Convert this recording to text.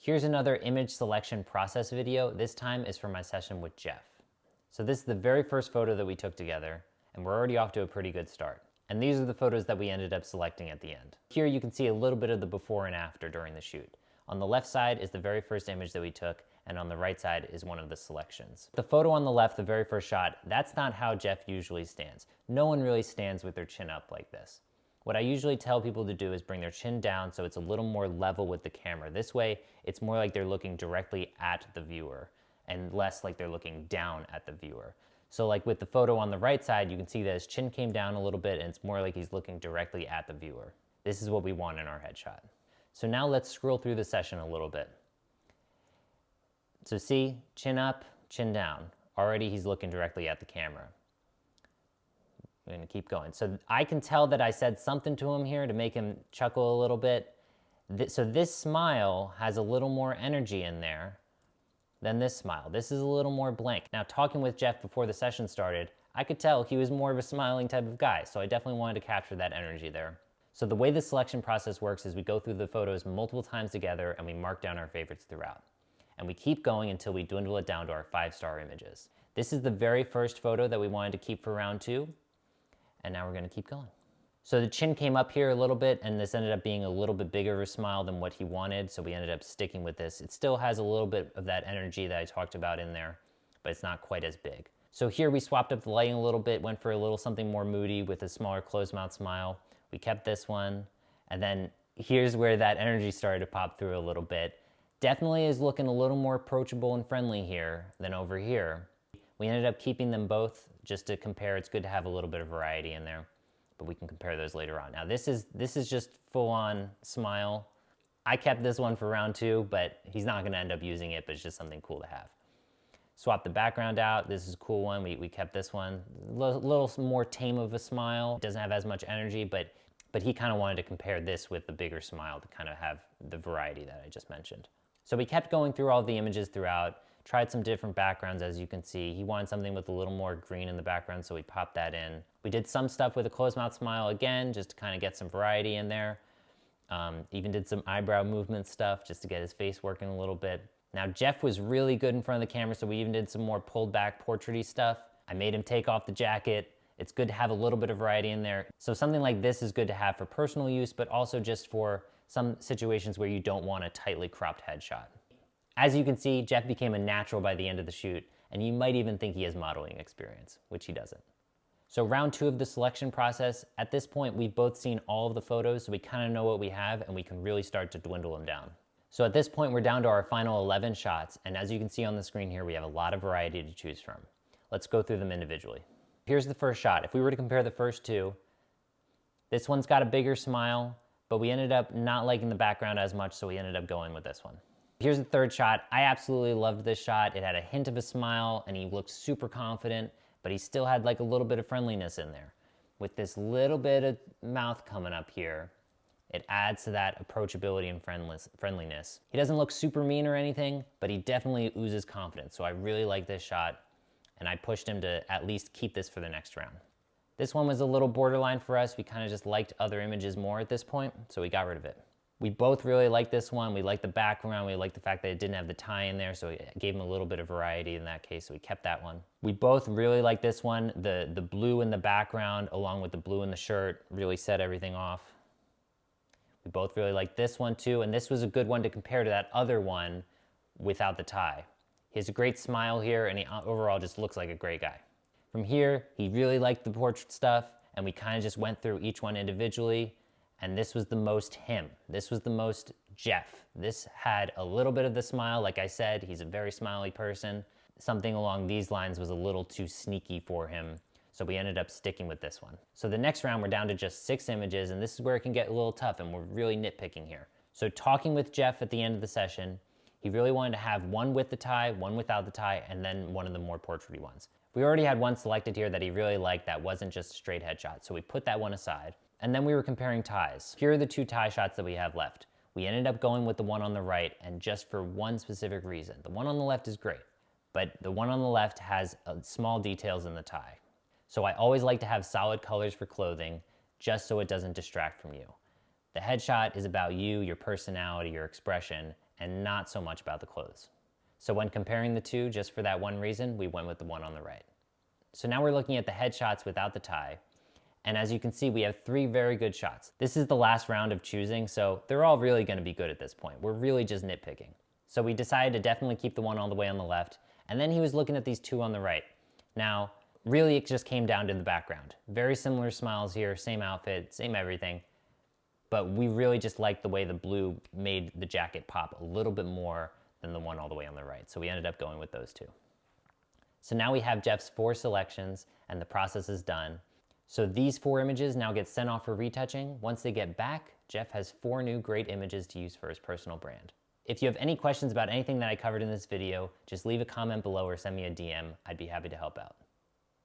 Here's another image selection process video. This time is from my session with Jeff. So this is the very first photo that we took together, and we're already off to a pretty good start. And these are the photos that we ended up selecting at the end. Here you can see a little bit of the before and after during the shoot. On the left side is the very first image that we took, and on the right side is one of the selections. The photo on the left, the very first shot, that's not how Jeff usually stands. No one really stands with their chin up like this. What I usually tell people to do is bring their chin down so it's a little more level with the camera. This way, it's more like they're looking directly at the viewer and less like they're looking down at the viewer. So like with the photo on the right side, you can see that his chin came down a little bit and it's more like he's looking directly at the viewer. This is what we want in our headshot. So now let's scroll through the session a little bit. So see, chin up, chin down. Already he's looking directly at the camera. I'm gonna keep going. So I can tell that I said something to him here to make him chuckle a little bit. So this smile has a little more energy in there than this smile. This is a little more blank. Now, talking with Jeff before the session started, I could tell he was more of a smiling type of guy, so I definitely wanted to capture that energy there. So the way the selection process works is we go through the photos multiple times together and we mark down our favorites throughout. And we keep going until we dwindle it down to our 5-star images. This is the very first photo that we wanted to keep for round 2. And now we're gonna keep going. So the chin came up here a little bit, and this ended up being a little bit bigger of a smile than what he wanted, so we ended up sticking with this. It still has a little bit of that energy that I talked about in there, but it's not quite as big. So here we swapped up the lighting a little bit, went for a little something more moody with a smaller closed mouth smile. We kept this one, and then here's where that energy started to pop through a little bit. Definitely is looking a little more approachable and friendly here than over here. We ended up keeping them both just to compare. It's good to have a little bit of variety in there, but we can compare those later on. Now this is just full on smile. I kept this one for round 2, but he's not gonna end up using it, but it's just something cool to have. Swap the background out. This is a cool one. We kept this one. A little more tame of a smile. It doesn't have as much energy, but he kind of wanted to compare this with the bigger smile to kind of have the variety that I just mentioned. So we kept going through all the images throughout, tried some different backgrounds, as you can see. He wanted something with a little more green in the background, so we popped that in. We did some stuff with a closed mouth smile again, just to kind of get some variety in there. Even did some eyebrow movement stuff just to get his face working a little bit. Now Jeff was really good in front of the camera, so we even did some more pulled back portraity stuff. I made him take off the jacket. It's good to have a little bit of variety in there. So something like this is good to have for personal use, but also just for some situations where you don't want a tightly cropped headshot. As you can see, Jeff became a natural by the end of the shoot, and you might even think he has modeling experience, which he doesn't. So round 2 of the selection process, at this point, we've both seen all of the photos, so we kind of know what we have, and we can really start to dwindle them down. So at this point, we're down to our final 11 shots, and as you can see on the screen here, we have a lot of variety to choose from. Let's go through them individually. Here's the first shot. If we were to compare the first 2, this one's got a bigger smile, but we ended up not liking the background as much, so we ended up going with this one. Here's the third shot. I absolutely loved this shot. It had a hint of a smile and he looked super confident, but he still had like a little bit of friendliness in there. With this little bit of mouth coming up here, it adds to that approachability and friendliness. He doesn't look super mean or anything, but he definitely oozes confidence. So I really like this shot, and I pushed him to at least keep this for the next round. This one was a little borderline for us. We kind of just liked other images more at this point, so we got rid of it. We both really liked this one. We liked the background. We liked the fact that it didn't have the tie in there, so it gave him a little bit of variety in that case, so we kept that one. We both really liked this one. The blue in the background along with the blue in the shirt really set everything off. We both really liked this one too, and this was a good one to compare to that other one without the tie. He has a great smile here, and he overall just looks like a great guy. From here, he really liked the portrait stuff, and we kind of just went through each one individually. And this was the most him. This was the most Jeff. This had a little bit of the smile. Like I said, he's a very smiley person. Something along these lines was a little too sneaky for him, so we ended up sticking with this one. So the next round, we're down to just 6 images, and this is where it can get a little tough, and we're really nitpicking here. So talking with Jeff at the end of the session, he really wanted to have one with the tie, one without the tie, and then one of the more portraity ones. We already had one selected here that he really liked that wasn't just a straight headshot, so we put that one aside. And then we were comparing ties. Here are the 2 tie shots that we have left. We ended up going with the one on the right, and just for one specific reason. The one on the left is great, but the one on the left has small details in the tie. So I always like to have solid colors for clothing, just so it doesn't distract from you. The headshot is about you, your personality, your expression, and not so much about the clothes. So when comparing the two, just for that one reason, we went with the one on the right. So now we're looking at the headshots without the tie. And as you can see, we have 3 very good shots. This is the last round of choosing, so they're all really gonna be good at this point. We're really just nitpicking. So we decided to definitely keep the one all the way on the left, and then he was looking at these 2 on the right. Now, really it just came down to the background. Very similar smiles here, same outfit, same everything, but we really just liked the way the blue made the jacket pop a little bit more than the one all the way on the right. So we ended up going with those 2. So now we have Jeff's 4 selections and the process is done. So these 4 images now get sent off for retouching. Once they get back, Jeff has 4 new great images to use for his personal brand. If you have any questions about anything that I covered in this video, just leave a comment below or send me a DM. I'd be happy to help out.